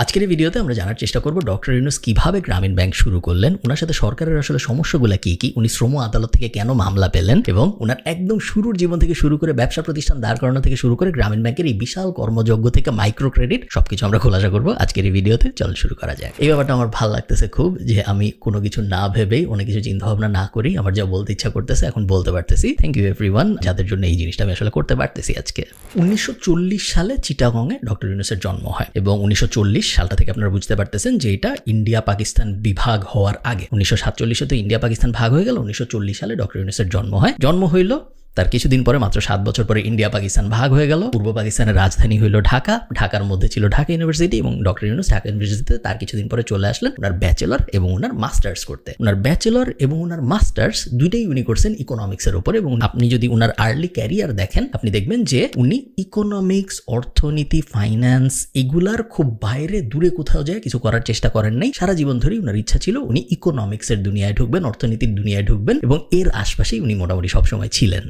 আজকের এই ভিডিওতে আমরা জানার চেষ্টা করব ডক্টর ইউনূস কিভাবে গ্রামীণ ব্যাংক শুরু করলেন, ওনার সাথে সরকারের আসলে সমস্যাগুলো কি, উনি শ্রম আদালত থেকে কেন মামলা পেলেন এবং ওনার একদম শুরুর জীবন থেকে শুরু করে ব্যবসা প্রতিষ্ঠান দাঁড় করানো থেকে শুরু করে গ্রামীণ ব্যাংকের এই বিশাল কর্মযজ্ঞ থেকে মাইক্রো ক্রেডিট সবকিছু আমরা খোলাসা করব আজকের এই ভিডিওতে। চল শুরু করা যায়। এই ব্যাপারটা আমার ভালো লাগতেছে খুব, যে আমি কোনো কিছু না ভেবেই অনেক কিছু চিন্তা ভাবনা না করি আমার যা বলতে ইচ্ছা করতেছে এখন বলতে পারতেছি। থ্যাংক ইউ এভরিওয়ান যাদের জন্য এই জিনিসটা আমি আসলে করতে পারতেছি আজকে। 1940 সালে চিটাগংয়ে ডক্টর ইউনূসের জন্ম হয় এবং 1940 সালটা থেকে আপনারা বুঝতে পারতেছেন যে এটা ইন্ডিয়া পাকিস্তান বিভাগ হওয়ার আগে। 1947 তো ইন্ডিয়া পাকিস্তান ভাগ হয়ে গেল, 1940 সালে ডক্টর ইউনূসের জন্ম হয়। জন্ম হইল তার কিছুদিন পরে, মাত্র 7 বছর পরে ইন্ডিয়া পাকিস্তান ভাগ হয়ে গেল। পূর্ব পাকিস্তানের রাজধানী হইল ঢাকা, ঢাকার মধ্যে ছিল ঢাকা ইউনিভার্সিটি এবং ডক্টর ইউনূস ঢাকা ইউনিভার্সিটিতে তার কিছুদিন পরে চলে আসলেন ওনার ব্যাচেলর এবং ওনার মাস্টার্স করতে। ওনার ব্যাচেলর এবং ওনার মাস্টার্স দুইটাই উনি করছেন ইকোনমিক্সের উপর। এবং আপনি যদি ওনার আর্লি ক্যারিয়ার দেখেন আপনি দেখবেন যে উনি ইকোনমিক্স, অর্থনীতি, ফাইন্যান্স এগুলার খুব বাইরে দূরে কোথাও যায় কিছু করার চেষ্টা করেন নাই। সারা জীবন ধরেই ওনার ইচ্ছা ছিল উনি ইকোনমিক্সের দুনিয়ায় ঢুকবেন, অর্থনীতির দুনিয়ায় ঢুকবেন এবং এর আশপাশেই উনি মোটামুটি সবসময় ছিলেন।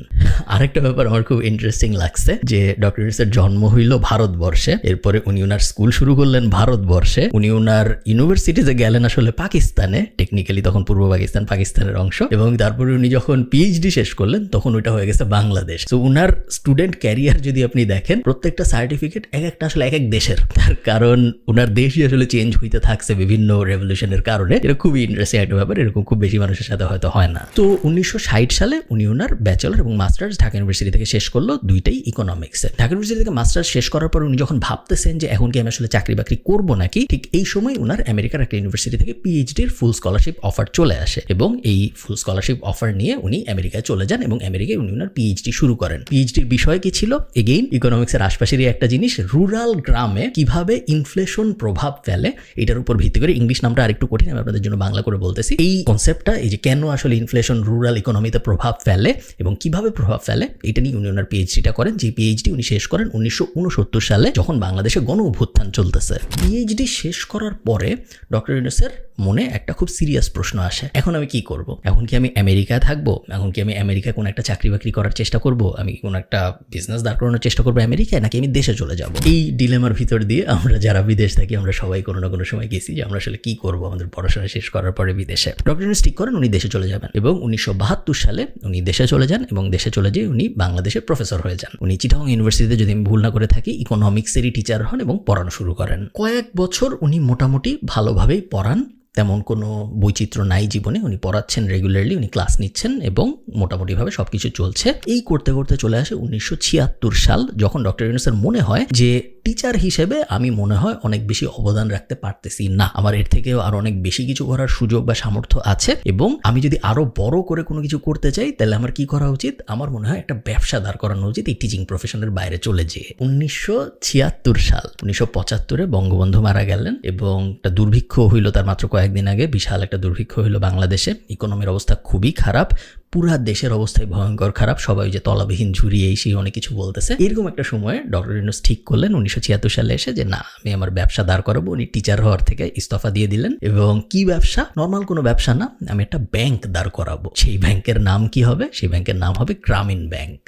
আরেকটা ব্যাপার আমার খুব ইন্টারেস্টিং লাগছে যে ডক্টর ইউনূসের জন্ম হইল ভারতবর্ষে, এরপরে উনি ওনার স্কুল শুরু করলেন ভারতবর্ষে, উনি ওনার ইউনিভার্সিটিতে গেলেন আসলে পাকিস্তানে, টেকনিক্যালি তখন পূর্ব পাকিস্তান পাকিস্তানের অংশ, এবং তারপরে উনি যখন পিএইচডি শেষ করলেন তখন ওইটা হয়ে গেছে বাংলাদেশ। তো ওনার স্টুডেন্ট ক্যারিয়ার যদি আপনি দেখেন প্রত্যেকটা সার্টিফিকেট এক একটা আসলে এক এক দেশের, তার কারণ ওনার দেশই আসলে চেঞ্জ হইতে থাকছে বিভিন্ন রেভলিউশনের কারণে। এটা খুবই ইন্টারেস্টিং একটা ব্যাপার, এরকম খুব বেশি মানুষের সাথে হয়তো হয় না। তো 1960 সালে উনি ওনার ব্যাচেলর এবং মাস্টার্স ঢাকা ইউনিভার্সিটি থেকে শেষ করলো, দুইটাই ইকোনমিক্সে। ঢাকা ইউনিভার্সিটি থেকে মাস্টার্স শেষ করার পর উনি যখন ভাবতেছেন যে এখন কি আমি আসলে চাকরি বাকরি করবো নাকি, ঠিক এই সময় ওনার আমেরিকার একটা ইউনিভার্সিটি থেকে পিএইচডির ফুল স্কলারশিপ অফার চলে আসে এবং এই ফুল স্কলারশিপ অফার নিয়ে উনি আমেরিকায় চলে যান এবং আমেরিকায় উনি ওনার পিএইচডি শুরু করেন। পিএইচডির বিষয় কি ছিল? এগেইন ইকোনমিক্সের আশপাশেরই একটা জিনিস, রুরাল গ্রামে কিভাবে ইনফ্লেশন প্রভাব ফেলে, এটার উপর ভিত্তি করে। ইংলিশ নামটা আরেকটু কঠিন, আমি আপনাদের জন্য বাংলা করে বলতেছি। এই কনসেপ্টটা, এই যে কেন আসলে ইনফ্লেশন রুরাল ইকোনমিতে প্রভাব ফেলে এবং কিভাবে প্রভাব ফেলে, এটা নিয়ে উনি ওনার পিএইচডিটা করেন। যে পিএইচডি উনি শেষ করেন 1969 সালে, যখন বাংলাদেশে গণ অভ্যুত্থান চলতেছে। পিএইচডি শেষ করার পরে ডক্টর ইউনূসের মনে একটা খুব সিরিয়াস প্রশ্ন আসে, এখন আমি কি করব? এখন কি আমি আমেরিকায় থাকবো? এখন কি আমি আমেরিকায় কোনো একটা চাকরি বাকরি করার চেষ্টা করব? আমি কোনো একটা বিজনেস দাঁড় করানোর চেষ্টা করবো আমেরিকায়, নাকি আমি দেশে চলে যাব? এই ডিলেমার ভিতর দিয়ে আমরা যারা বিদেশ থাকি আমরা সবাই কোনো না কোনো সময় গেছি যে আমরা আসলে কি করবো আমাদের পড়াশোনা শেষ করার পরে বিদেশে। ডক্টর ইউনূস ঠিক করেন উনি দেশে চলে যাবেন এবং 1972 সালে উনি দেশে চলে যান এবং দেশে চলে যেয়ে উনি বাংলাদেশের প্রফেসর হয়ে যান। উনি চিটাগং ইউনিভার্সিটিতে, যদি আমি ভুল না করে থাকি, ইকোনমিক্সেরই টিচার হন এবং পড়ানো শুরু করেন। কয়েক বছর উনি মোটামুটি ভালোভাবেই পড়ান, তেমন কোনো বৈচিত্র্য নাই জীবনে, উনি পড়াচ্ছেন রেগুলারলি, উনি ক্লাস নিচ্ছেন এবং মোটামুটিভাবে সবকিছু চলছে। এই করতে করতে চলে আসে 1976 সাল, যখন ডক্টর ইউনূসের মনে হয় যে টিচার হিসেবে আমি মনে হয় অনেক বেশি অবদান রাখতে পারতেছি না, আমার এর থেকেও আরো অনেক বেশি কিছু করার সুযোগ বা সামর্থ্য আছে এবং আমি যদি আরো বড় করে কোনো কিছু করতে চাই তাহলে আমার কি করা উচিত? আমার মনে হয় একটা ব্যবসা দাঁড় করানো উচিত এই টিচিং প্রফেশনের বাইরে চলে যেয়ে। 1976 সাল, 1975-এ বঙ্গবন্ধু মারা গেলেন এবং একটা দুর্ভিক্ষ হইল তার মাত্র কয়েকদিন আগে, বিশাল একটা দুর্ভিক্ষ হইল বাংলাদেশে। ইকোনমির অবস্থা খুবই খারাপ, পুরা দেশের অবস্থায় ভয়ঙ্কর খারাপ, সবাই যে তলাবিহীন ঝুড়ি এই সেই অনেক কিছু বলতেছে। এরকম একটা সময়ে ডক্টর ইউনূস ঠিক করলেন 1976 সালে এসে যে না, আমি আমার ব্যবসা দাঁড় করাবো। উনি টিচার হওয়ার থেকে ইস্তফা দিয়ে দিলেন এবং কি ব্যবসা? নর্মাল কোনো ব্যবসা না, আমি একটা ব্যাংক দাঁড় করাবো। সেই ব্যাংকের নাম কি হবে? সেই ব্যাংকের নাম হবে গ্রামীণ ব্যাংক।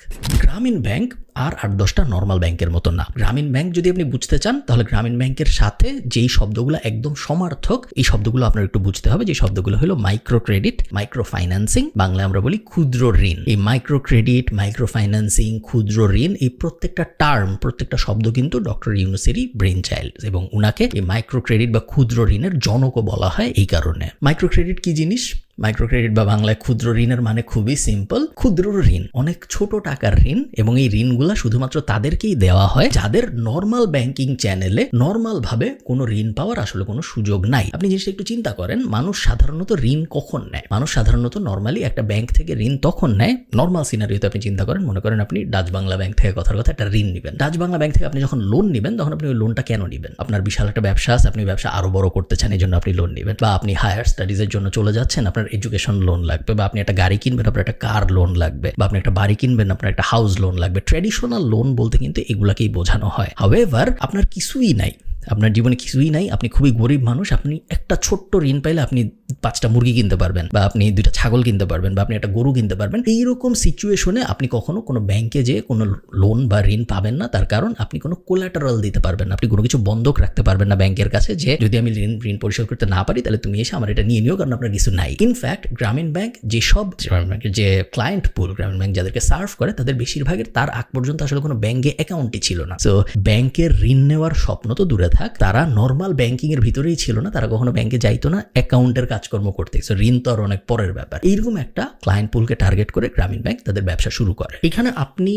গ্রামীণ ব্যাংক আর 8-10টা নর্মাল ব্যাংকের মতো না। গ্রামীণ ব্যাংক যদি আপনি বুঝতে চান তাহলে গ্রামীণ ব্যাংকের সাথে যেই শব্দগুলো একদম সমার্থক, এই শব্দগুলো আপনার একটু বুঝতে হবে। যে শব্দগুলো হলো মাইক্রো ক্রেডিট, মাইক্রো ফাইন্যান্সিং, বাংলায় আমরা বলি ক্ষুদ্র ঋণ। এই মাইক্রো ক্রেডিট, মাইক্রো ফাইন্যান্সিং, ক্ষুদ্র ঋণ, এই প্রত্যেকটা টার্ম, প্রত্যেকটা শব্দ কিন্তু ডক্টর ইউনূসেরই ব্রেন চাইল্ড এবং উনাকে এই মাইক্রো ক্রেডিট বা ক্ষুদ্র ঋণের জনকও বলা হয় এই কারণে। মাইক্রো ক্রেডিট কি জিনিস? মাইক্রো ক্রেডিট বা বাংলায় ক্ষুদ্র ঋণের মানে খুবই সিম্পল। ক্ষুদ্র ঋণ অনেক ছোট টাকার ঋণ এবং এই ঋণগুলা শুধুমাত্র তাদেরকেই দেওয়া হয় যাদের নর্মাল ব্যাংকিং চ্যানেলে নর্মাল ভাবে কোনো ঋণ পাওয়ার আসলে কোনো সুযোগ নাই। আপনি জিনিসটা একটু চিন্তা করেন, মানুষ সাধারণত ঋণ কখন নেয়? মানুষ সাধারণত নর্মালি একটা ব্যাংক থেকে ঋণ তখন নেয়, নর্মাল সিনারিওতে আপনি চিন্তা করেন, মনে করেন আপনি ডাচ বাংলা ব্যাংক থেকে কথার কথা একটা ঋণ নেবেন। ডাচ বাংলা ব্যাংক থেকে আপনি যখন লোন নেবেন তখন আপনি ওই লোনটা কেন নেবেন? আপনার বিশাল একটা ব্যবসা আছে, আপনি ব্যবসা আরো বড় করতে চান, এই জন্য আপনি লোন নেবেন, বা আপনি হায়ার স্টাডিজের জন্য চলে যাচ্ছেন, আপনার এডুকেশন লোন লাগবে, বা আপনি একটা গাড়ি কিনবেন, আপনার একটা কার লোন লাগবে, বা আপনি একটা বাড়ি কিনবেন, আপনার একটা হাউস লোন লাগবে। ট্র্যাডিশনাল লোন বলতে কিন্তু এগুলাকেই বোঝানো হয়। হাউএভার আপনার কিছুই নাই, আপনার জীবনে কিছুই নাই, আপনি খুবই গরিব মানুষ, আপনি একটা ছোট্ট ঋণ পাইলে আপনি 5টা মুরগি কিনতে পারবেন, বা আপনি 2টা ছাগল কিনতে পারবেন, বা আপনি একটা গরু কিনতে পারবেন। এইরকম সিচুয়েশনে আপনি কখনো কোনো ব্যাংকে যে কোনো লোন বা ঋণ পাবেন না, তার কারণ আপনি কোনো কোলাটারাল দিতে পারবেন না, আপনি কোনো কিছু বন্ধক রাখতে পারবেন না ব্যাংকের কাছে যে যদি আমি ঋণ পরিশোধ করতে না পারি তাহলে তুমি এসে আমার এটা নিয়ে নিও, কারণ আপনার কিছু নাই। ইনফ্যাক্ট গ্রামীণ ব্যাংক যে ক্লায়েন্ট পুল গ্রামীণ ব্যাংক যাদেরকে সার্ভ করে তাদের বেশিরভাগের তার আগ পর্যন্ত আসলে কোনো ব্যাংকে অ্যাকাউন্টই ছিল না। সো ব্যাংকের ঋণ নেওয়ার স্বপ্ন তো দূরে থাক, তারা নর্মাল ব্যাংকিং এর ভিতরেই ছিল না, তারা কখনো ব্যাংকে যাইতো না অ্যাকাউন্টের কাজকর্ম করতে। সো ঋণ তো আর অনেক পরের ব্যাপার। এইরকম একটা ক্লায়েন্ট পুলকে টার্গেট করে গ্রামীণ ব্যাংক তাদের ব্যবসা শুরু করে। এখানে আপনি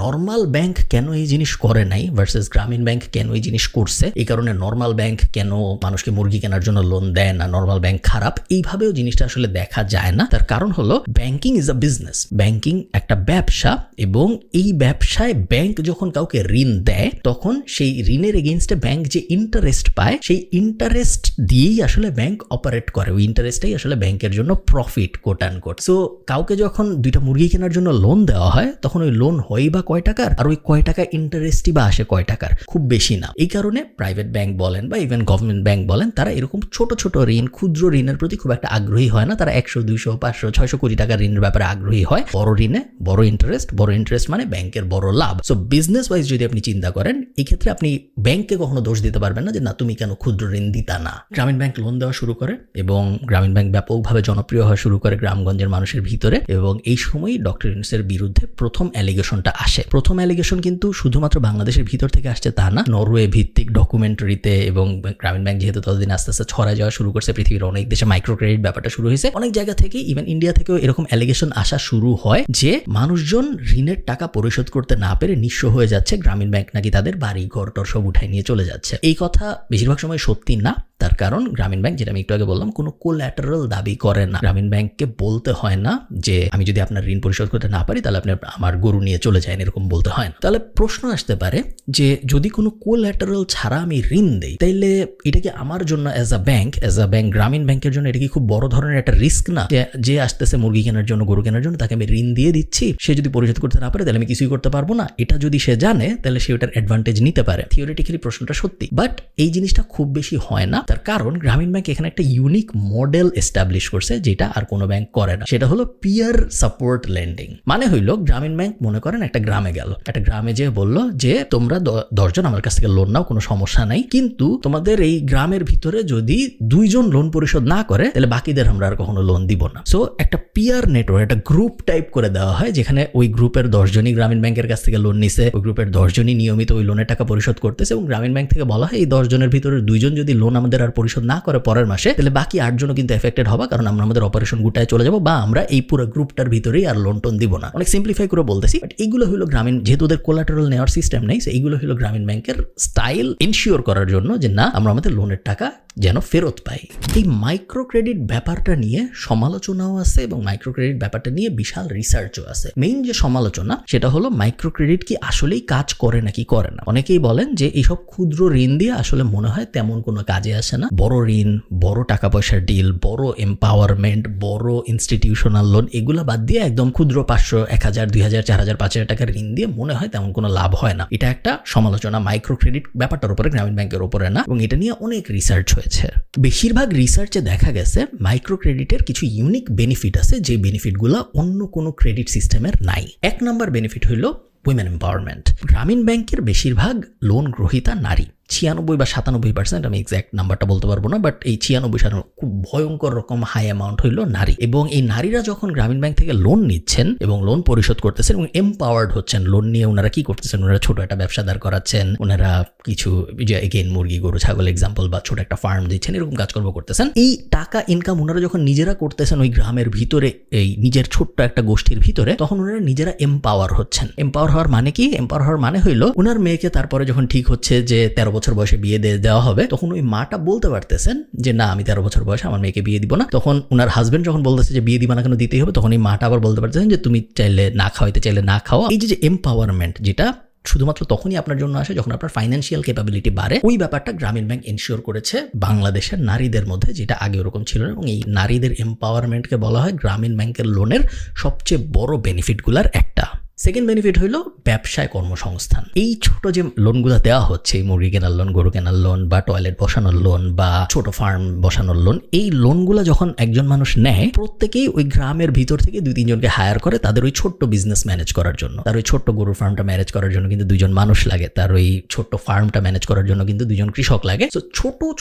নর্মাল ব্যাংক কেন এই জিনিস করে নাই ভার্সেস গ্রামীণ ব্যাংক কেন এই জিনিস করছে, এই কারণে নর্মাল ব্যাংক কেন মানুষকে মুরগি কেনার জন্য লোন দেয় না, নর্মাল ব্যাংক খারাপ, এইভাবেও জিনিসটা আসলে দেখা যায় না। তার কারণ হলো banking is a business, banking একটা ব্যবসা, এবং এই ব্যবসায় ব্যাংক যখন কাউকে ঋণ দেয় তখন সেই ঋণের এগেইনস্টে ব্যাংক যে ইন্টারেস্ট পায় সেই ইন্টারেস্ট দিয়েই আসলে ব্যাংক অপারেট করে, ওই ইন্টারেস্টটাই আসলে ব্যাংকের জন্য profit quote and quote. So কাউকে যখন 2টা মুরগি কেনার জন্য লোন দেওয়া হয় তখন ওই লোন হয় বা কয় টাকার, আর ওই কয় টাকা ইন্টারেস্টই বা আসে কয় টাকার, খুব বেশি না। এই কারণে প্রাইভেট ব্যাংক বলেন বা ইভেন গভর্নমেন্ট ব্যাংক বলেন, তারা এরকম ছোট ছোট ঋণ, ক্ষুদ্র ঋণের প্রতি খুব একটা আগ্রহী হয় না। তারা 100, 200, 500, 600 কোটি টাকার ঋণের ব্যাপারে আগ্রহী হয়। বড় ঋণে বড় ইন্টারেস্ট মানে ব্যাংকের বড় লাভ। সো বিজনেস ওয়াইজ যদি আপনি চিন্তা করেন, এই ক্ষেত্রে আপনি ব্যাংককে কখনো দোষ দিতে পারবেন না যে না তুমি কেন ক্ষুদ্র ঋণ দিতা না। গ্রামীণ ব্যাংক লোন দেওয়া শুরু করে এবং গ্রামীণ ব্যাংক ব্যাপকভাবে জনপ্রিয় হওয়া শুরু করে গ্রামগঞ্জের মানুষের ভিতরে, এবং এই সময়ই ডক্টর ইউনূসের বিরুদ্ধে প্রথম অ্যালিগেশনটা আসে। প্রথম অ্যালিগেশন কিন্তু শুধুমাত্র বাংলাদেশের ভিতর থেকে আসছে তা না, নরওয়ে ভিত্তিক ডকুমেন্টারিতে, এবং গ্রামীণ ব্যাংক যেহেতু ততদিন আস্তে আস্তে ছড়ায় যাওয়া শুরু করছে, পৃথিবীর অনেক দেশে মাইক্রো ক্রেডিট ব্যাপারটা শুরু হয়েছে, অনেক জায়গা থেকে ইভেন ইন্ডিয়া থেকেও এরকম অ্যালিগেশন আসা শুরু হয় যে মানুষজন ঋণের টাকা পরিশোধ করতে না পেরে নিঃস্ব হয়ে যাচ্ছে, গ্রামীণ ব্যাংক নাকি তাদের বাড়ি ঘর টর সব উঠায় নিয়ে চলে যাচ্ছে। এই কথা বেশিরভাগ সময় সত্যি না, তার কারণ গ্রামীণ ব্যাংক, যেটা আমি একটু আগে বললাম, কোনো কোল্যাটারাল দাবি করে না। গ্রামীণ ব্যাংককে বলতে হয় না যে আমি যদি আপনার ঋণ পরিশোধ করতে না পারি তাহলে আপনি আমার গরু নিয়ে চলে যান, এরকম বলতে হয় না। তাহলে প্রশ্ন আসতে পারে যে যদি কোনো কোল্যাটারাল ছাড়া আমি ঋণ দেই তাইলে এটা কি আমার জন্য অ্যাজ আ ব্যাংক গ্রামীণ ব্যাংকের জন্য এটা কি খুব বড় ধরনের একটা রিস্ক না? যে আসতেছে মুরগি কেনার জন্য, গরু কেনার জন্য, তাকে আমি ঋণ দিয়ে দিচ্ছি, সে যদি পরিশোধ করতে না পারে তাহলে আমি কিছুই করতে পারবো না। এটা যদি সে জানে তাহলে সে ওটার অ্যাডভান্টেজ নিতে পারে। থিওরিটিক্যালি প্রশ্নটা সত্যি, বাট এই জিনিসটা খুব বেশি হয় না। তার কারণ গ্রামীণ ব্যাংক এখানে একটা ইউনিক মডেল এস্টাবলিশ করছে যেটা আর কোনো ব্যাংক করে না, সেটা হলো পিয়ার সাপোর্ট লেন্ডিং। মানে হইলো গ্রামীণ ব্যাংক মনে করেন একটা গ্রামে গেল, একটা গ্রামে যে বললো যে তোমরা 10 জন আমার কাছ থেকে লোন নাও, কোনো সমস্যা নাই, কিন্তু তোমাদের এই গ্রামের ভিতরে যদি 2 জন লোন পরিশোধ না করে তাহলে বাকিদের আমরা আর কখনো লোন দিব না। সো একটা পিয়ার নেটওয়ার্ক, একটা গ্রুপ টাইপ করে দেওয়া হয়, যেখানে ওই গ্রুপের 10 জনই গ্রামীণ ব্যাংকের কাছ থেকে লোন নিছে, ওই গ্রুপের 10 জনই নিয়মিত ওই লোনের টাকা পরিশোধ করতেছে, এবং গ্রামীণ ব্যাংক থেকে বলা হয় এই 10 জনের ভিতরে 2 জন যদি লোন আমাদের আর পরিশোধ না করে পরের মাসে, তাহলে বাকি 8 জনও কিন্তু এফেক্টেড হবে, কারণ আমরা আমাদের অপারেশন গুটায় চলে যাবো, বা আমরা এই পুরো গ্রুপটার ভিতরেই আর লোন টোন দিব না। অনেক সিম্পলিফাই করে বলতেছি, বাট এইগুলো হলো গ্রামীণ, যেহেতু ওদের কোলাটারাল নেওয়ার সিস্টেম নেই, এইগুলো হলো গ্রামীণ ব্যাংকের স্টাইল ইনশিওর করার জন্য যে না আমরা আমাদের লোনের টাকা যেন ফেরত পাই। এই মাইক্রো ক্রেডিট ব্যাপারটা নিয়ে সমালোচনাও আছে, এবং মাইক্রো ক্রেডিট ব্যাপারটা নিয়ে বিশাল রিসার্চও আছে। মেইন যে সমালোচনা সেটা হলো মাইক্রো ক্রেডিট কি আসলেই কাজ করে নাকি করে না। অনেকেই বলেন যে এইসব ক্ষুদ্র ঋণ দিয়ে আসলে মনে হয় তেমন কোনো কাজে আসে না, বড় ঋণ, বড় টাকা পয়সার ডিল, বড় এম্পাওয়ারমেন্ট, বড় ইনস্টিটিউশনাল লোন, এগুলো বাদ দিয়ে একদম ক্ষুদ্র 500, 1000, 2000, 4000, 5000 টাকার ঋণ দিয়ে মনে হয় তেমন কোনো লাভ হয় না। এটা একটা সমালোচনা মাইক্রো ক্রেডিট ব্যাপারটার উপরে, গ্রামীণ ব্যাংকের উপরে না, এবং এটা নিয়ে অনেক রিসার্চ হয়েছে। বেশিরভাগ রিসার্চে দেখা গেছে মাইক্রো ক্রেডিটের কিছু ইউনিক বেনিফিট আছে, যে বেনিফিটগুলো অন্য কোনো ক্রেডিট সিস্টেমের নাই। 1 নম্বর বেনিফিট হইল উইমেন এম্পাওয়ারমেন্ট। গ্রামীণ ব্যাংকের বেশিরভাগ লোন গ্রহীতা নারী, 96 বা 97%, আমি এক্স্যাক্ট নাম্বারটা বলতে পারবো না, বাট এই 96 খুব ভয়ঙ্কর রকম হাই অ্যামাউন্ট হইলো নারী। এবং এই নারীরা যখন গ্রামীণ ব্যাংক থেকে লোন নিচ্ছেন এবং লোন পরিশোধ করতেছেন এবং এম্পাওয়ার্ড হচ্ছেন, লোন নিয়ে ওনারা কি করতেছেন, ওনারা ছোট একটা ব্যবসা দাঁড় করাচ্ছেন, ওনারা কিছু যে এগেইন মুরগি, গরু, ছাগল এক্সাম্পল, বা ছোট একটা ফার্ম দিচ্ছেন, এরকম কাজকর্ম করতেছেন। এই টাকা ইনকাম ওনারা যখন নিজেরা করতেছেন ওই গ্রামের ভিতরে, এই নিজের ছোট্ট একটা গোষ্ঠীর ভিতরে, তখন ওনারা নিজেরা এম্পাওয়ার হচ্ছেন। এম্পাওয়ার হওয়ার মানে কি? এম্পাওয়ার হওয়ার মানে হইলো ওনার মেয়েকে তারপরে যখন ঠিক হচ্ছে যে 13 বছর বয়সে বিয়ে দেওয়া হবে, তখন ওই মাটা বলতে পারতেছেন যে না আমি 13 বছর বয়সে আমার মেয়েকে বিয়ে দিব না। তখন ওনার হাজবেন্ড যখন বলতেছে যে বিয়ে দিবা না কেন, দিতেই হবে, তখন এই মাটা আবার বলতে পারতেছেন যে তুমি চাইলে না খাওয়াইতে চাইলে না খাওয়া। এই যে এম্পাওয়ারমেন্ট, যেটা শুধুমাত্র তখনই আপনার জন্য আসে যখন আপনার ফাইন্যান্সিয়াল ক্যাপাবিলিটি বাড়ে, ওই ব্যাপারটা গ্রামীণ ব্যাংক এনশিওর করেছে বাংলাদেশের নারীদের মধ্যে, যেটা আগে ওরকম ছিল না। এবং এই নারীদের এম্পাওয়ারমেন্টকে বলা হয় গ্রামীণ ব্যাংকের লোনের সবচেয়ে বড় বেনিফিটগুলোর একটা। সেকেন্ড বেনিফিট হলো ব্যবসায় কর্মসংস্থান। এই ছোট যে লোনগুলো দেওয়া হচ্ছে, মুরগি কেনার লোন, গরু কেনার লোন, বা টয়লেট বসানোর লোন, বা ছোট ফার্ম বসানোর লোন, এই লোনগুলো যখন একজন মানুষ নেয়, প্রত্যেকেই ওই গ্রামের ভিতর থেকে 2-3 জনকে হায়ার করে তাদের ওই ছোট্ট বিজনেস ম্যানেজ করার জন্য। তার ওই ছোট্ট গরুর ফার্মটা ম্যানেজ করার জন্য কিন্তু 2 জন মানুষ লাগে, তার ওই ছোট্ট ফার্মটা ম্যানেজ করার জন্য কিন্তু 2 জন কৃষক লাগে। তো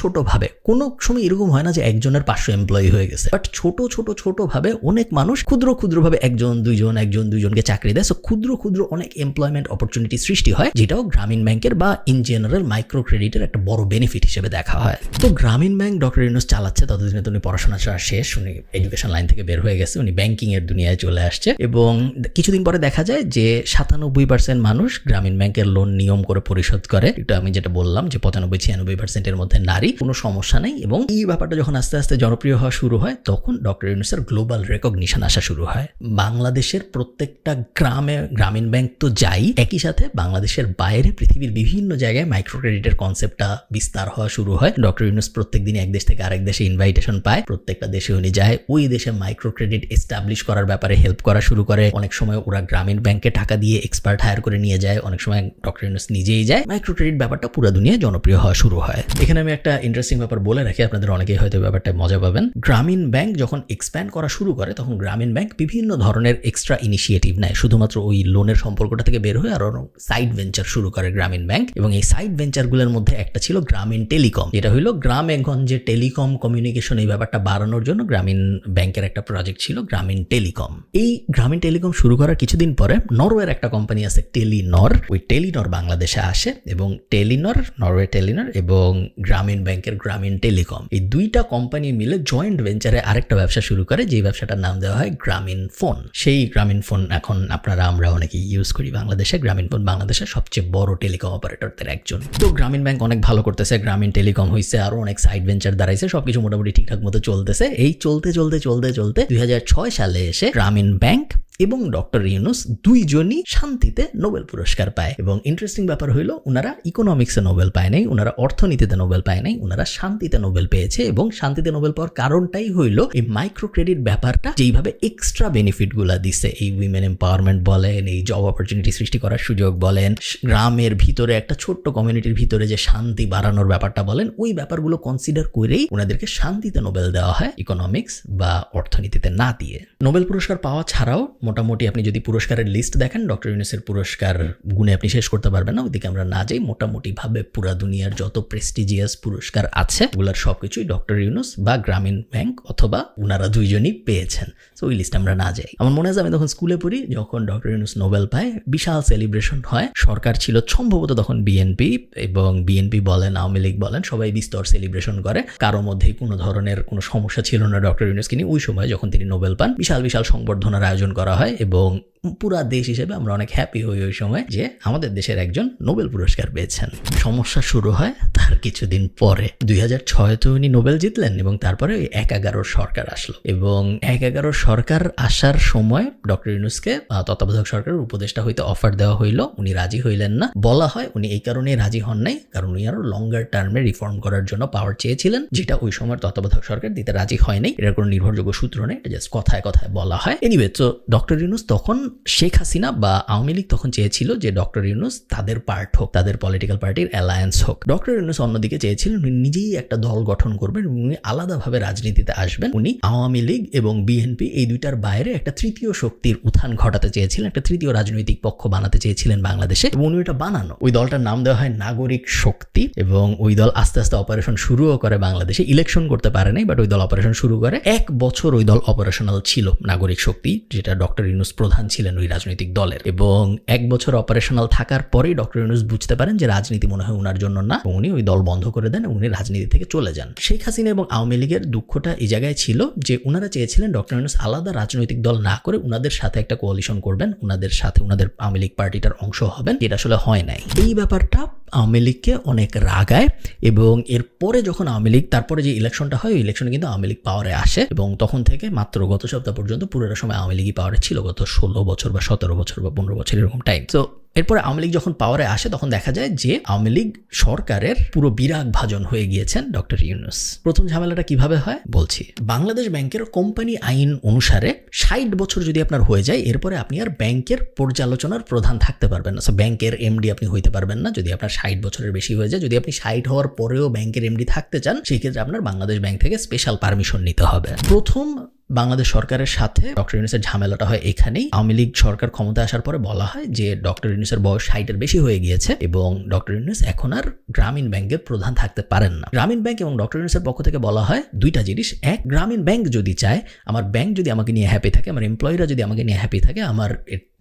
ছোট ভাবে কোনো সময় এরকম হয় না যে একজনের 500 এমপ্লয়ি হয়ে গেছে, বাট ছোট ভাবে অনেক মানুষ ক্ষুদ্র ভাবে একজন দুইজনকে চাকরি দেয়। সো ক্ষুদ্র অনেক এমপ্লয়মেন্ট অপরচুনিটি সৃষ্টি হয়, যেটাও গ্রামীণ ব্যাংকের বা ইন জেনারেল মাইক্রো ক্রেডিটের একটা বড় বেনিফিট হিসেবে দেখা হয়। তো গ্রামীণ ব্যাংক ডক্টর ইউনূস চালাচ্ছে, ততদিনে উনি পড়াশোনা শেষ, উনি এডুকেশন লাইন থেকে বের হয়ে গেছে, উনি ব্যাংকিং এর দুনিয়ায় চলে আসছে। এবং কিছুদিন পরে দেখা যায় যে 97% মানুষ গ্রামীণ ব্যাংকের লোন নিয়ম করে পরিশোধ করে। এটা আমি যেটা বললাম যে 95-96% মধ্যে নারী, কোনো সমস্যা নেই। এবং এই ব্যাপারটা যখন আস্তে আস্তে জনপ্রিয় হওয়া শুরু হয়, তখন ডক্টর ইউনূসের গ্লোবাল রেকগনিশন আসা শুরু হয়। বাংলাদেশের প্রত্যেকটা গ্রামে গ্রামীণ ব্যাংক তো যাই, একই সাথে বাংলাদেশের বাইরে পৃথিবীর বিভিন্ন জায়গায় মাইক্রো ক্রেডিটের কনসেপ্টটা বিস্তার হওয়া শুরু হয়। ডক্টর ইউনূস প্রত্যেকদিন এক দেশ থেকে আরেক দেশে ইনভাইটেশন পায়, প্রত্যেকটা দেশে উনি যায়, ওই দেশে মাইক্রো ক্রেডিট এস্টাবলিশ করার ব্যাপারে হেল্প করা শুরু করে। অনেক সময় ওরা গ্রামীণ ব্যাংকে টাকা দিয়ে এক্সপার্ট হায়ার করে নিয়ে যায়, অনেক সময় ডক্টর ইউনূস নিজেই যায়। মাইক্রো ক্রেডিট ব্যাপারটা পুরো দুনিয়ায় জনপ্রিয় হওয়া শুরু হয়। এখানে আমি একটা ইন্টারেস্টিং ব্যাপার বলে রাখি, আপনাদের অনেকেই হয়তো ব্যাপারটা মজা পাবেন। গ্রামীণ ব্যাংক যখন এক্সপ্যান্ড করা শুরু করে, তখন গ্রামীণ ব্যাংক বিভিন্ন ধরনের এক্সট্রা ইনিশিয়েটিভ নেয়, শুধুমাত্র ওই লোনের সম্পর্কটা থেকে বের হয়ে আরো সাইড ভেঞ্চার শুরু করে গ্রামীণ ব্যাংক। এবং এই সাইড ভেঞ্চারগুলোর মধ্যে একটা ছিল গ্রামীণ টেলিকম, যেটা হলো গ্রামে গঞ্জে টেলিকম কমিউনিকেশন, এই ব্যাপারটা বাড়ানোর জন্য গ্রামীণ ব্যাংকের একটা প্রজেক্ট ছিল গ্রামীণ টেলিকম। এই গ্রামীণ টেলিকম শুরু করার কিছুদিন পরে নরওয়ের একটা কোম্পানি আছে টেলিনর, ওই টেলিনর বাংলাদেশে আসে, এবং নরওয়ে টেলিনর এবং গ্রামীণ ব্যাংকের গ্রামীণ টেলিকম, এই দুইটা কোম্পানি মিলে জয়েন্ট ভেঞ্চারে আরেকটা ব্যবসা শুরু করে, যে ব্যবসাটার নাম দেওয়া হয় গ্রামীণ ফোন। সেই গ্রামীণ ফোন এখন আমরা অনেকেই ইউজ করি বাংলাদেশে। গ্রামীণ ফোন বাংলাদেশের সবচেয়ে বড় টেলিকম অপারেটরদের একজন। তো গ্রামীণ ব্যাংক অনেক ভালো করতেছে, গ্রামীণ টেলিকম হয়েছে, আরো অনেক সাইড ভেঞ্চার দাঁড়াইছে, সবকিছু মোটামুটি ঠিকঠাক মতো চলতেছে। এই চলতে 2006 সালে এসে গ্রামীণ ব্যাংক এবং ডক্টর ইউনূস দুইজনই শান্তিতে নোবেল পুরস্কার পায়। এবং ইন্টারেস্টিং ব্যাপার হইল, ওনারা ইকোনমিক্সে নোবেল পায় নাই, ওনারা অর্থনীতিতে নোবেল পায় নাই, ওনারা শান্তিতে নোবেল পেয়েছে। এবং শান্তিতে নোবেল পাওয়ার কারণটাই হইল এই মাইক্রো ক্রেডিট ব্যাপারটা যেইভাবে এক্সট্রা বেনিফিট গুলা দিচ্ছে, এই উইমেন এম্পাওয়ারমেন্ট বলেন, এই জব অপরচুনিটি সৃষ্টি করার সুযোগ বলেন, গ্রামের ভিতরে একটা ছোট্ট কমিউনিটির ভিতরে যে শান্তি বাড়ানোর ব্যাপারটা বলেন, ওই ব্যাপারগুলো কনসিডার করেই ওনাদেরকে শান্তিতে নোবেল দেওয়া হয়, ইকোনমিক্স বা অর্থনীতিতে না দিয়ে। নোবেল পুরস্কার পাওয়া ছাড়াও মোটামুটি আপনি যদি পুরস্কারের লিস্ট দেখেন, ডক্টর ইউনূসের পুরস্কার গুণে আপনি শেষ করতে পারবেন না, ওইদিকে আমরা না যাই। মোটামুটি ভাবে পুরা দুনিয়ার যত প্রেস্টিজিয়াস পুরস্কার আছে, ওগুলার সবকিছুই ডক্টর ইউনূস বা গ্রামীণ ব্যাংক অথবা ওনারা দুইজনই পেয়েছেন। তো ওই লিস্টে আমরা না যাই। আমার মনে আছে আমি তখন স্কুলে পড়ি, যখন ডক্টর ইউনূস নোবেল পায়, বিশাল সেলিব্রেশন হয়। সরকার ছিল সম্ভবত তখন বিএনপি, এবং বিএনপি বলেন, আওয়ামী লীগ বলেন, সবাই বিস্তর সেলিব্রেশন করে। কারো মধ্যেই কোনো ধরনের কোনো সমস্যা ছিল না ডক্টর ইউনূসকে নিয়ে। ওই সময় যখন তিনি নোবেল পান, বিশাল সংবর্ধনার আয়োজন করা হয়, এবং পুরা দেশ হিসেবে আমরা অনেক হ্যাপি হই ওই সময় যে আমাদের দেশের একজন নোবেল পুরস্কার পেয়েছেন। সমস্যা শুরু হয় তার কিছুদিন পরে। 2006-তে উনি নোবেল জিতলেন, এবং তারপরে 1-11 সরকার আসলো। এবং 1-11 সরকার আসার সময় ডক্টর ইউনূসকে তত্ত্বাবধায়ক সরকারের উপদেষ্টা হইতে অফার দেওয়া হইল, উনি রাজি হইলেন না। বলা হয় উনি এই কারণে রাজি হন নাই, কারণ উনি আরো লঙ্গার টার্মে রিফর্ম করার জন্য পাওয়ার চেয়েছিলেন, যেটা ওই সময় তত্ত্বাবধায়ক সরকার দিতে রাজি হয় নাই। এটার কোনো নির্ভরযোগ্য সূত্র নেই, এটা জাস্ট কথায় বলা হয়। এনিওয়ে, তো ডক্টর ইউনূস তখন শেখ হাসিনা বা আওয়ামী লীগ তখন চেয়েছিল যে ডক্টর ইউনূস তাদের পার্ট হোক, তাদের পলিটিক্যাল পার্টির অ্যালায়েন্স হোক। ডক্টর ইউনূস অন্যদিকে চেয়েছিলেন উনি নিজেই একটা দল গঠন করবেন, উনি আলাদাভাবে রাজনীতিতে আসবেন। উনি আওয়ামী লীগ এবং বিএনপি এই দুইটার বাইরে একটা তৃতীয় শক্তির উত্থান ঘটাতে চেয়েছিলেন, একটা তৃতীয় রাজনৈতিক পক্ষ বানাতে চেয়েছিলেন বাংলাদেশে। এবং উনি এটা বানানো, ওই দলটার নাম দেওয়া হয় নাগরিক শক্তি। এবং ওই দল আস্তে আস্তে অপারেশন শুরুও করে বাংলাদেশে। ইলেকশন করতে পারে নাই, বাট ওই দল অপারেশন শুরু করে। 1 বছর ওই দল অপারেশনাল ছিল, নাগরিক শক্তি, যেটা ডক্টর ইউনূস প্রধান ছিলেন ওই রাজনৈতিক দলের। এবং 1 বছর অপারেশনাল থাকার পরেই ডক্টর ইউনূস বুঝতে পারেন যে রাজনীতি মনে হয় ওনার জন্য না, উনি ওই দল বন্ধ করে দেন, উনি রাজনীতি থেকে চলে যান। শেখ হাসিনা এবং আওয়ামী লীগের দুঃখটা এই জায়গায় ছিল যে ওনারা চেয়েছিলেন ডক্টর ইউনূস আলাদা রাজনৈতিক দল না করে ওনাদের সাথে একটা কোয়ালিশন করবেন, ওনাদের সাথে ওনাদের আওয়ামী লীগ পার্টিটার অংশ হবেন। এটা আসলে হয় নাই। এই ব্যাপারটা আওয়ামী লীগকে অনেক রাগায়। এবং এরপরে যখন আওয়ামী লীগ, তারপরে যে ইলেকশনটা হয়, ওই ইলেকশনে কিন্তু আওয়ামী লীগ পাওয়ারে আসে, এবং তখন থেকে মাত্র গত সপ্তাহ পর্যন্ত পুরোটা সময় আওয়ামী লীগই পাওয়ারে ছিল, গত 16 বছর বা 17 বছর বা 15 বছর এরকম টাইম। তো এরপরে আওয়ামী লীগ যখন পাওয়ারে আসে তখন দেখা যায় যে আওয়ামী লীগ সরকারের পুরো বিরাগ ভাজন হয়ে গিয়েছেন ডক্টর ইউনূস। প্রথম ঝামেলাটা কিভাবে হয় বলছি। বাংলাদেশ ব্যাংকের কোম্পানি আইন অনুসারে 60 বছর যদি আপনার হয়ে যায় এরপরে আপনি আর ব্যাংকের পর্যালোচনার প্রধান থাকতে পারবেন না। ব্যাংকের এমডি আপনি হইতে পারবেন না যদি আপনার 60 বছরের বেশি হয়ে যায়। যদি আপনি 60 হওয়ার পরেও ব্যাংকের এমডি থাকতে চান সেই ক্ষেত্রে আপনার বাংলাদেশ ব্যাংক থেকে স্পেশাল পারমিশন নিতে হবে। প্রথম বাংলাদেশ সরকারের সাথে ডক্টর ইউনূসের ঝামেলাটা হয় এখানেই। আওয়ামী লীগ সরকার ক্ষমতায় আসার পরে বলা হয় যে ডক্টর ইউনূসের বয়স 60-এর বেশি হয়ে গিয়েছে এবং ডক্টর ইউনূস এখন আর গ্রামীণ ব্যাংকের প্রধান থাকতে পারেন না। গ্রামীণ ব্যাংক এবং ডক্টর ইউনূসের পক্ষ থেকে বলা হয় দুইটা জিনিস। এক, গ্রামীণ ব্যাংক যদি চায়, আমার ব্যাংক যদি আমাকে নিয়ে হ্যাপি থাকে, আমার এমপ্লয়িরা যদি আমাকে নিয়ে হ্যাপি থাকে, আমার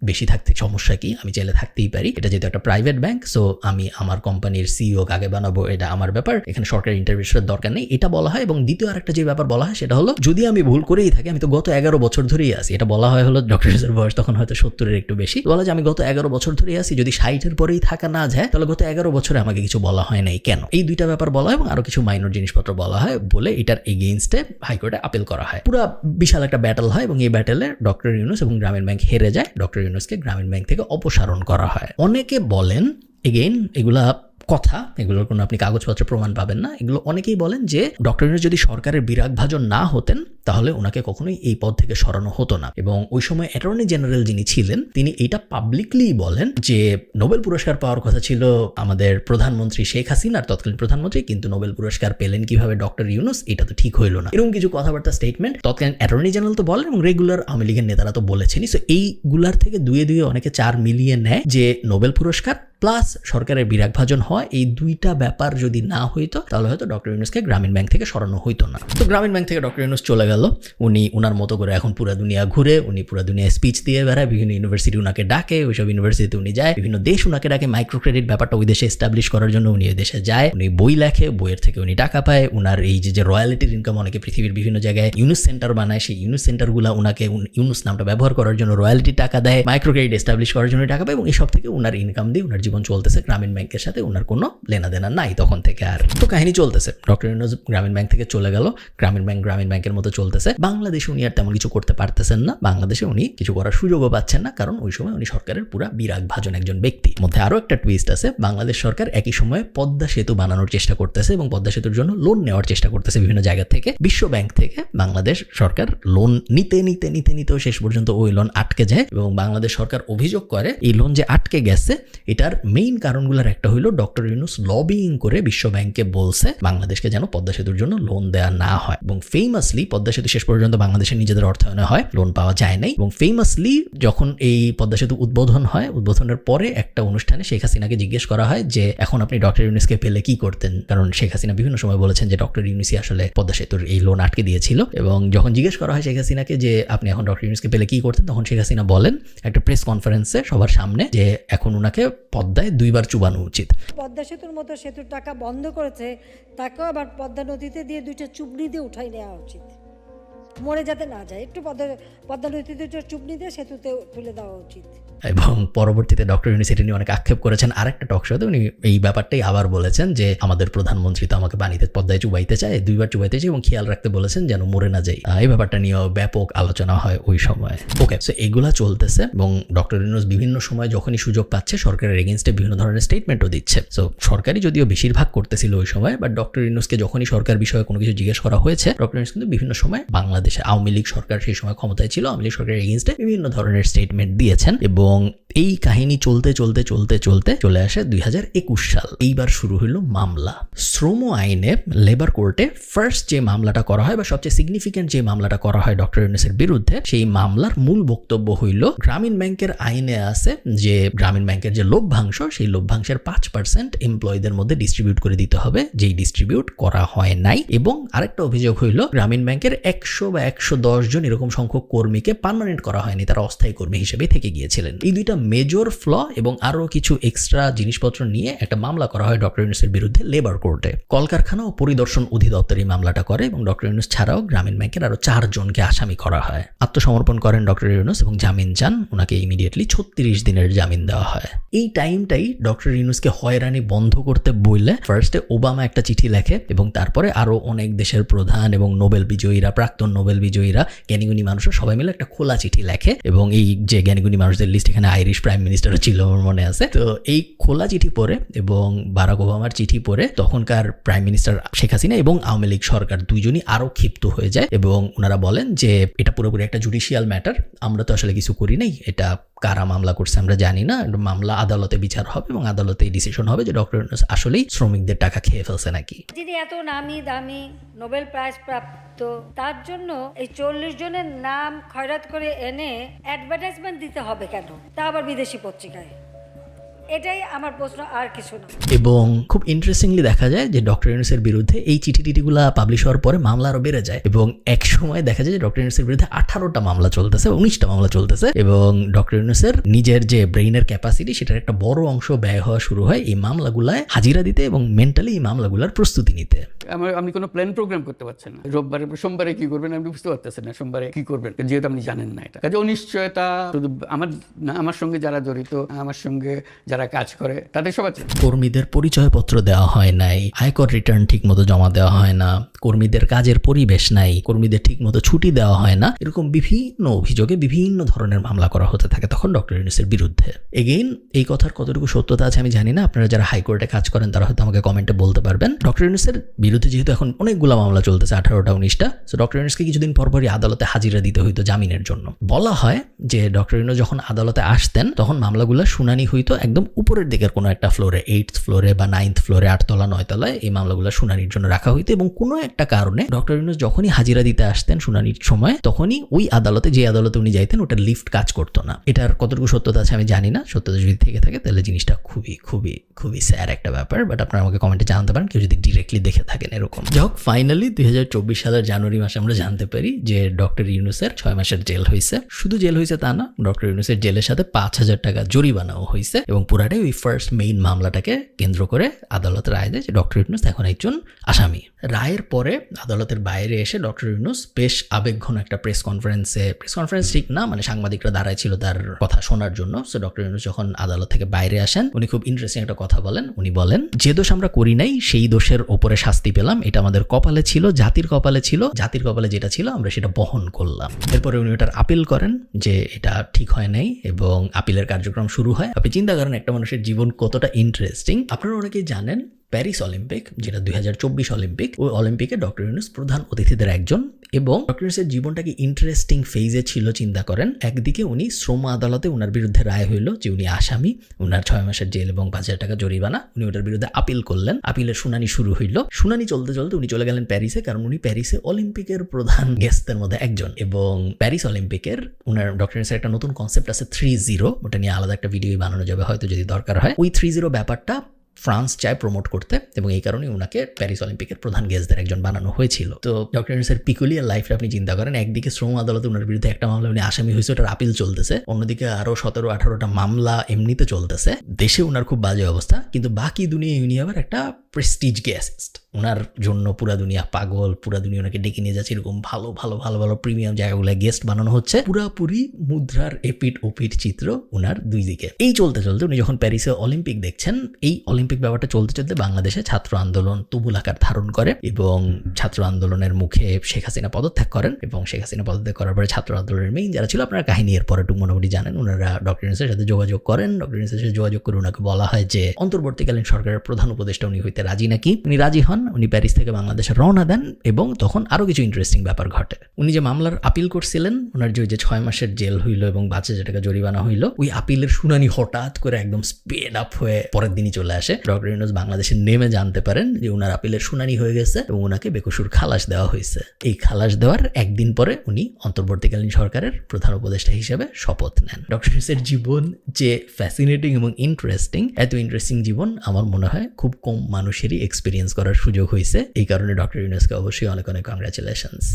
বেশি থাকতে সমস্যা কি, আমি চাইলে থাকতেই পারি। এটা যেহেতু একটা প্রাইভেট ব্যাংক, সো আমি আমার কোম্পানির সিইও কাকে বানাবো এটা আমার ব্যাপার, এখানে সরকারি ইন্টারভেনশনের দরকার নেই, এটা বলা হয়। এবং দ্বিতীয় আরেকটা যে ব্যাপার বলা হয় সেটা হলো যদি আমি ভুল করেই থাকি, আমি তো গত 11 বছর ধরেই আছি, এটা বলা হয় হলো ডক্টর ইউনূসের বয়স তখন হয়তো 70-এর একটু বেশি, বলা যে আমি গত 11 বছর ধরেই আছি, যদি 60-এর পরেই থাকা না যায় তাহলে গত 11 বছরে আমাকে কিছু বলা হয় নাই কেন। এই দুইটা ব্যাপার বলা হয় এবং আরো কিছু মাইনর জিনিসপত্র বলা হয় বলে এটার এগেইনস্টে হাইকোর্টে আপিল করা হয়। পুরো বিশাল একটা ব্যাটল হয় এবং এই ব্যাটেলে ডক্টর ইউনূস এবং গ্রামীণ ব্যাংক হেরে যায়। ডক্টর ইউনূসকে গ্রামীণ ব্যাংক থেকে অপসারণ করা হয়। অনেকে বলেন, এগেইন এগুলা কথা, এগুলোর কোনো আপনি কাগজপত্র প্রমাণ পাবেন না, এগুলো অনেকেই বলেন যে ডক্টর ইউনূস যদি সরকারের বিরাগ ভাজন না হতেন তাহলে ওনাকে কখনোই এই পদ থেকে সরানো হতো না। এবং ওই সময় অ্যাটর্নি জেনারেল যিনি ছিলেন তিনি এটা পাবলিকলি বলেন যে নোবেল পুরস্কার পাওয়ার কথা ছিল আমাদের প্রধানমন্ত্রী শেখ হাসিনার, তৎকালীন প্রধানমন্ত্রী, কিন্তু নোবেল পুরস্কার পেলেন কিভাবে ডক্টর ইউনূস, এটা তো ঠিক হইল না। এরকম কিছু কথাবার্তা স্টেটমেন্ট তৎকালীন অ্যাটর্নি জেনারেল তো বলেন এবং রেগুলার আওয়ামী লীগের নেতারা তো বলেছেনই। সো এইগুলার থেকে দুয়ে অনেকে 4 মিলিয়ে নেয় যে নোবেল পুরস্কার প্লাস সরকারের বিরাগ ভাজন হয়, এই দুইটা ব্যাপার যদি না হইতো তাহলে হয়তো ডক্টর ইউনূসকে গ্রামীণ ব্যাংক থেকে সরানো হইতো না। তো গ্রামীণ ব্যাংক থেকে ডক্টর ইউনূস চলে গেল, উনি ওনার মতো করে এখন পুরো দুনিয়া ঘুরে, উনি পুরো দুনিয়ায় স্পিচ দিয়ে বেড়ায়, বিভিন্ন ইউনিভার্সিটি উনাকে ডাকে, ওইসব ইউনিভার্সিটিতে উনি যায়, বিভিন্ন দেশ উনাকে ডাকে, মাইক্রো ক্রেডিট ব্যাপারটা ওই দেশে এস্টাবলিশ করার জন্য উনি ওই দেশে যায়, উনি বই লেখে, বইয়ের থেকে উনি টাকা পায়, উনার এই যে রয়্যালিটির ইনকাম, অনেকে পৃথিবীর বিভিন্ন জায়গায় ইউনূস সেন্টার বানায়, সেই ইউনূস সেন্টারগুলো উনাকে ইউনূস নামটা ব্যবহার করার জন্য রয়্যালিটি টাকা দেয়, মাইক্রো ক্রেডিট এস্টাবলিশ করার জন্য টাকা পায় এবং এইসব থেকে উনার ইনকাম দিয়ে উনার জীবন চলতেছে। গ্রামীণ ব্যাংকের সাথে ওনার কোনো লেনাদেনা নাই তখন থেকে। আর তো কাহিনী চলতেছে, ডক্টর ইউনূস গ্রামীণ ব্যাংক থেকে চলে গেল, গ্রামীণ ব্যাংকের মতো চলতেছে। বাংলাদেশে উনি আর তেমন কিছু করতে পারতেছেন না, বাংলাদেশে উনি কিছু করার সুযোগও পাচ্ছেন না, কারণ ওই সময় উনি সরকারের পুরা বিরাগ ভাজন একজন ব্যক্তি। মধ্যে আরো একটা টুইস্ট আছে, বাংলাদেশ সরকার একই সময়ে পদ্মা সেতু বানানোর চেষ্টা করতেছে এবং পদ্মা সেতুর জন্য লোন নেওয়ার চেষ্টা করতেছে বিভিন্ন জায়গা থেকে। বিশ্ব ব্যাংক থেকে বাংলাদেশ সরকার লোন নিতেও শেষ পর্যন্ত ওই লোন আটকে যায় এবং বাংলাদেশ সরকার অভিযোগ করে এই লোন যে আটকে গেছে এটার মেইন কারণগুলোর একটা হইলো ডক্টর ইউনূস লবিং করে বিশ্ব ব্যাংকে বলছে বাংলাদেশকে যেন পদ্মা সেতুর জন্য লোন দেওয়া না হয়। এবং ফেমাসলি পদ্মা সেতু শেষ পর্যন্ত বাংলাদেশের নিজেদের অর্থায়নে হয়, লোন পাওয়া যায় নাই। এবং ফেমাসলি যখন এই পদ্মা সেতু উদ্বোধন হয়, উদ্বোধনের পরে একটা অনুষ্ঠানে শেখ হাসিনাকে জিজ্ঞেস করা হয় যে এখন আপনি ডক্টর ইউনূসকে পেলে কি করতেন, কারণ শেখ হাসিনা বিভিন্ন সময় বলেছেন যে ডক্টর ইউনূসই আসলে পদ্মা সেতুর এই লোন আটকে দিয়েছিল। এবং যখন জিজ্ঞেস করা হয় শেখ হাসিনাকে যে আপনি এখন ডক্টর ইউনূসকে পেলে কি করতেন, তখন শেখ হাসিনা বলেন একটা প্রেস কনফারেন্সে সবার সামনে যে এখন উনাকে পদ্মায় 2 বার চুবানো উচিত। পদ্মা সেতুর মতো সেতুর টাকা বন্ধ করেছে, তাকেও আবার পদ্মা নদীতে দিয়ে 2টা চুবনি দিয়ে উঠাই নেওয়া উচিত, মরে যাতে না যায়, একটু পদ্মা নদীতে 2টা চুবনি দিয়ে সেতুতে তুলে দেওয়া উচিত। এবং পরবর্তীতে ডক্টর ইউনূস এটা নিয়ে অনেক আক্ষেপ করেছেন। আরেকটা টক শোতে উনি এই ব্যাপারটাই আবার বলেছেন যে আমাদের প্রধানমন্ত্রী তো আমাকে পানিতে পদ্মায় চুবাইতে চায়, 2 বার চুবাইতে চায় এবং খেয়াল রাখতে বলেছেন যেন মরে না যাই। এই ব্যাপারটা নিয়েও ব্যাপক আলোচনা হয় ওই সময়। ওকে, সো এগুলা চলতেছে এবং ডক্টর ইউনূস বিভিন্ন সময় যখনই সুযোগ পাচ্ছে সরকারের এগেইনস্টে বিভিন্ন ধরনের স্টেটমেন্টও দিচ্ছে। সো সরকারি যদিও বেশিরভাগ করতেছিল ওই সময়, বাট ডক্টর ইউনূসকে যখনই সরকার বিষয়ে কোনো কিছু জিজ্ঞেস করা হয়েছে, ডক্টর ইউনূস কিন্তু বিভিন্ন সময় বাংলাদেশে আওয়ামী লীগ সরকার সেই সময় ক্ষমতায় ছিল, আওয়ামী লীগ সরকারের এগেইনস্টে বিভিন্ন ধরনের স্টেটমেন্ট দিয়েছেন। এবং এই কাহিনী চলতে চলে আসে 2021 সাল। এইবার শুরু হলো মামলা। শ্রম আইনে লেবার কোর্টে ফার্স্ট যে মামলাটা করা হয় বা সবচেয়ে সিগনিফিকেন্ট যে মামলাটা করা হয় ডক্টর ইউনূসের বিরুদ্ধে, সেই মামলার মূল বক্তব্য হইল গ্রামীণ ব্যাংকের আইনে আছে যে গ্রামীণ ব্যাংকের যে লভ্যাংশ, সেই লভ্যাংশের 5% এমপ্লয়ীদের মধ্যে ডিস্ট্রিবিউট করে দিতে হবে, যেই ডিস্ট্রিবিউট করা হয় নাই। এবং আরেকটা অভিযোগ হইল গ্রামীণ ব্যাংকের 100 বা 110 জন এরকম সংখ্যক কর্মীকে পার্মানেন্ট করা হয়নি, তারা অস্থায়ী কর্মী হিসেবে থেকে গিয়েছিলেন। এই দুইটা মেজর ফ্ল এবং আরো কিছু এক্সট্রা জিনিসপত্র নিয়ে একটা মামলা করা হয় ডক্টর ইউনূসের বিরুদ্ধে লেবার কোর্টে। কলকারখানা ও পরিদর্শন অধিদপ্তর এই মামলাটা করে এবং ডক্টর ইউনূস ছাড়াও গ্রামীণ ব্যাংকের আরো 4 জনকে আসামি করা হয়। আত্মসমর্পণ করেন ডক্টর ইউনূস এবং জামিন চান, ওনাকে ইমিডিয়েটলি 36 দিনের জামিন দেওয়া হয়। এই টাইমটাই ডক্টর ইউনূসকে হয়রানি বন্ধ করতে বললে ফার্স্টে ওবামা একটা চিঠি লেখে এবং তারপরে আরো অনেক দেশের প্রধান এবং নোবেল বিজয়ীরা, প্রাক্তন নোবেল বিজয়ীরা, জ্ঞানীগুণী মানুষরা সবাই মিলে একটা খোলা চিঠি লেখে, এবং এই যে জ্ঞানীগুণী মানুষদের লিস্ট এখানে আইরিশ প্রাইম মিনিস্টারও ছিল আমার মনে আছে। তো এই খোলা চিঠি পড়ে এবং বারাক ওবামার চিঠি পড়ে তখনকার প্রাইম মিনিস্টার শেখ হাসিনা এবং আওয়ামী লীগ সরকার দুইজনই আরো ক্ষিপ্ত হয়ে যায়, এবং ওনারা বলেন যে এটা পুরোপুরি একটা জুডিশিয়াল ম্যাটার, আমরা তো আসলে কিছু করি নাই, এটা কারা মামলা করছে আমরা জানি না, মামলা আদালতে বিচার হবে এবং আদালতে ডিসিশন হবে যে ডক্টর ইউনূস আসলেই শ্রমিকদের টাকা খেয়ে ফেলছে নাকি। যিনি এত নামি দামি নোবেল প্রাইজ প্রাপ্ত, তার জন্য এই 40 জনের নাম খয়রাত করে এনে অ্যাডভার্টাইজমেন্ট দিতে হবে কেন, তা আবার বিদেশি পত্রিকায়? এটাই আমার প্রশ্ন, আর কিছু না। এবং খুব ইন্টারেস্টিংলি দেখা যায় যে ডক্টর ইউনূসের বিরুদ্ধে এই চিঠিগুলা পাবলিশ হওয়ার পরে মামলা আরো বেড়ে যায়, এবং এক সময় দেখা যায় যে ডক্টর ইউনূসের বিরুদ্ধে 18টা মামলা চলতেছে, 19টা মামলা চলতেছে, এবং ডক্টর ইউনূসের নিজের যে ব্রেইনের ক্যাপাসিটি সেটার একটা বড় অংশ ব্যয় হওয়া শুরু হয় এই মামলাগুলায় হাজিরা দিতে এবং মেন্টালি এই মামলাগুলার প্রস্তুতি নিতে। আপনি কোনো প্ল্যান প্রোগ্রাম করতে পারছেন না, রোববারে সোমবারে কি করবেন আপনি বুঝতে পারতেছেন না, সোমবারে কি করবেন যেহেতু আপনি জানেন না। এটা কাজে অনিশ্চয়তা শুধু আমার সঙ্গে যারা জড়িত, আমার সঙ্গে যারা কাজ করে তাদের সবার। কর্মীদের পরিচয়পত্র দেওয়া হয় নাই, আয়কর রিটার্ন ঠিক মতো জমা দেওয়া হয় না, কর্মীদের কাজের পরিবেশ নাই, কর্মীদের ঠিক মতো ছুটি দেওয়া হয় না, এরকম বিভিন্ন অভিযোগে বিভিন্ন ধরনের মামলা করা হতে থাকে তখন ডক্টর ইউনূসের বিরুদ্ধে। এগেইন এই কথার কতটুকু সত্যতা আছে আমি জানি না, আপনারা যারা হাইকোর্টে কাজ করেন তারা হয়তো আমাকে কমেন্টে বলতে পারবেন। ডক্টর ইউনূসের বিরুদ্ধে যেহেতু এখন অনেকগুলো মামলা চলতেছে, 18টা 19টা, সো ডক্টর ইউনূসকে কিছুদিন পরপরই আদালতে হাজিরা দিতে হইতো জামিনের জন্য। বলা হয় যে ডক্টর ইউনূস যখন আদালতে আসতেন তখন মামলাগুলো শুনানি হইতো একদম উপরের দিকের কোনো একটা ফ্লোরে, 8th ফ্লোরে বা 9th ফ্লোরে, 8 তলা 9 তলায় এই মামলাগুলো শুনানির জন্য রাখা হইতো, এবং কোনো একটা কারণে ডক্টর ইউনূস যখনই হাজিরা দিতে আসতেন শুনানির সময় তখনই ওই আদালতে, যে আদালতে উনি যাইতেন, ওটার লিফট কাজ করতো না। এটার কতটুকু সত্যতা আছে আমি জানি না, সত্যতা যদি থেকে থাকে তাহলে জিনিসটা খুবই খুবই খুবই স্যার একটা ব্যাপার, বাট আপনারা আমাকে কমেন্টে জানাতে পারেন কেউ যদি ডিরেক্টলি দেখে থাকেন এরকম। যাই হোক, ফাইনালি 2024 সালের জানুয়ারি মাসে আমরা জানতে পারি যে ডক্টর ইউনূসের 6 মাসের জেল হয়েছে। শুধু জেল হয়েছে তা না, ডক্টর ইউনূসের জেলের সাথে 5,000 টাকা জরিমানাও হয়েছে, এবং পুরাটাই ওই ফার্স্ট মেইন মামলাটাকে কেন্দ্র করে আদালত রায় দেয় যে ডক্টর ইউনূস এখন একজন আসামি। রায়ের পরে আদালতের বাইরে এসে ডক্টর ইউনূস বেশ আবেগঘন একটা প্রেস কনফারেন্স ঠিক না, মানে সাংবাদিকরা দাঁড়ায় ছিল তার কথা শোনার জন্য। সো ডক্টর ইউনূস যখন আদালত থেকে বাইরে আসেন উনি খুব ইন্টারেস্টিং একটা কথা বলেন। উনি বলেন, যে দোষ আমরা করি নাই সেই দোষের ওপরে শাস্তি পেলাম, এটা আমাদের কপালে ছিল, জাতির কপালে ছিল, জাতির কপালে যেটা ছিল আমরা সেটা বহন করলাম। এরপরে উনি ওটার আপিল করেন যে এটা ঠিক হয় নাই, এবং আপিলের কার্যক্রম শুরু হয়। আপনি চিন্তা করেন একটা মানুষের জীবন কতটা ইন্টারেস্টিং। আপনারা অনেকেই জানেন প্যারিস অলিম্পিক, যেটা 2024 অলিম্পিক, ওই অলিম্পিকে ডক্টর ইউনূস প্রধান অতিথিদের একজন, এবং ডক্টর ইউনূসের জীবনটা কি ইন্টারেস্টিং ফেজে ছিল চিন্তা করেন। একদিকে উনি শ্রম আদালতে ওনার বিরুদ্ধে রায় হইল যে উনি আসামি, ওনার 6 মাসের জেল এবং 5,000 টাকা জরিমানা, উনি ওটার বিরুদ্ধে আপিল করলেন। আপিলের শুনানি শুরু হইল। শুনানি চলতে চলতে উনি চলে গেলেন প্যারিসে, কারণ উনি প্যারিসে অলিম্পিকের প্রধান গেস্টদের মধ্যে একজন, এবং প্যারিস অলিম্পিকের ওনার ডক্টর ইউনূসের একটা নতুন কনসেপ্ট আছে 3-0, ওটা নিয়ে আলাদা একটা ভিডিও বানানো যাবে হয়তো যদি দরকার হয়। ওই 3-0 ব্যাপারটা ফ্রান্স চায় প্রমোট করতে, এবং এই কারণে ওনাকে প্যারিস অলিম্পিকের প্রধান গেস্টদের একজন বানানো হয়েছিল। তো ডক্টর ইউনূসের পিকুলিয়ার লাইফটা আপনি চিন্তা করেন, একদিকে শ্রম আদালতে ওনার বিরুদ্ধে একটা মামলা উনি আসামি হয়েছে, ওটার আপিল চলতেছে, অন্যদিকে আরো 17-18টা মামলা এমনিতে চলতেছে, দেশে ওনার খুব বাজে অবস্থা, কিন্তু বাকি দুনিয়ায় উনি আবার একটা প্রেস্টিজ গেস্ট, ওনার জন্য পুরা দুনিয়া পাগল, পুরা দুনিয়া ওনাকে ডেকে নিয়ে যাচ্ছে, এরকম ভালো ভালো ভালো ভালো প্রিমিয়াম জায়গাগুলো গেস্ট বানানো হচ্ছে, পুরাপুরি মুদ্রার এপিট ওপিট চিত্র ওনার দুই দিকে। এই চলতে চলতে উনি যখন প্যারিসে অলিম্পিক দেখছেন, এই অলিম্পিক ব্যাপারটা চলতে চলতে বাংলাদেশে ছাত্র আন্দোলন তুমুল আকার ধারণ করে, এবং ছাত্র আন্দোলনের মুখে শেখ হাসিনা পদত্যাগ করেন, এবং শেখ হাসিনা পদত্যাগ করার পরে ছাত্র আন্দোলনের মেইন যারা ছিল, আপনারা কাহিনী এর পরে মোটামুটি জানেন, ওনারা ডক্টর ইউনূসের সাথে যোগাযোগ করেন। ডক্টর ইউনূসের সাথে যোগাযোগ করে ওনাকে বলা হয় যে অন্তর্বর্তীকালীন সরকারের প্রধান উপদেষ্টা উনি হইতে রাজি নাকি। উনি রাজি হন, উনি প্যারিস থেকে বাংলাদেশে রওনা দেন, এবং তখন আরো কিছু ইন্টারেস্টিং ব্যাপার ঘটে। উনি যে মামলার আপিল করছিলেন, ওনার যে 6 মাসের জেল হইল এবং 5,000 টাকা জরিমানা হইল, ওই আপিলের শুনানি হঠাৎ করে একদম স্পিড আপ হয়ে পরের দিনই চলে আসে। ডক্টর ইউনূস বাংলাদেশে নেমে জানতে পারেন যে ওনার আপিলের শুনানি হয়ে গেছে এবং ওনাকে বেকসুর খালাস দেওয়া হয়েছে। এই খালাস দেওয়ার একদিন পরে উনি অন্তর্বর্তীকালীন সরকারের প্রধান উপদেষ্টা হিসেবে শপথ নেন। ডক্টর ইউনূসের জীবন যে ফ্যাসিনেটিং এবং ইন্টারেস্টিং, এত ইন্টারেস্টিং জীবন আমার মনে হয় খুব কম মানুষেরই এক্সপিরিয়েন্স করার সুযোগ হয়েছে। এই কারণে ডক্টর ইউনূসকে অবশ্যই অনেক অনেক কংগ্রাচুলেশনস।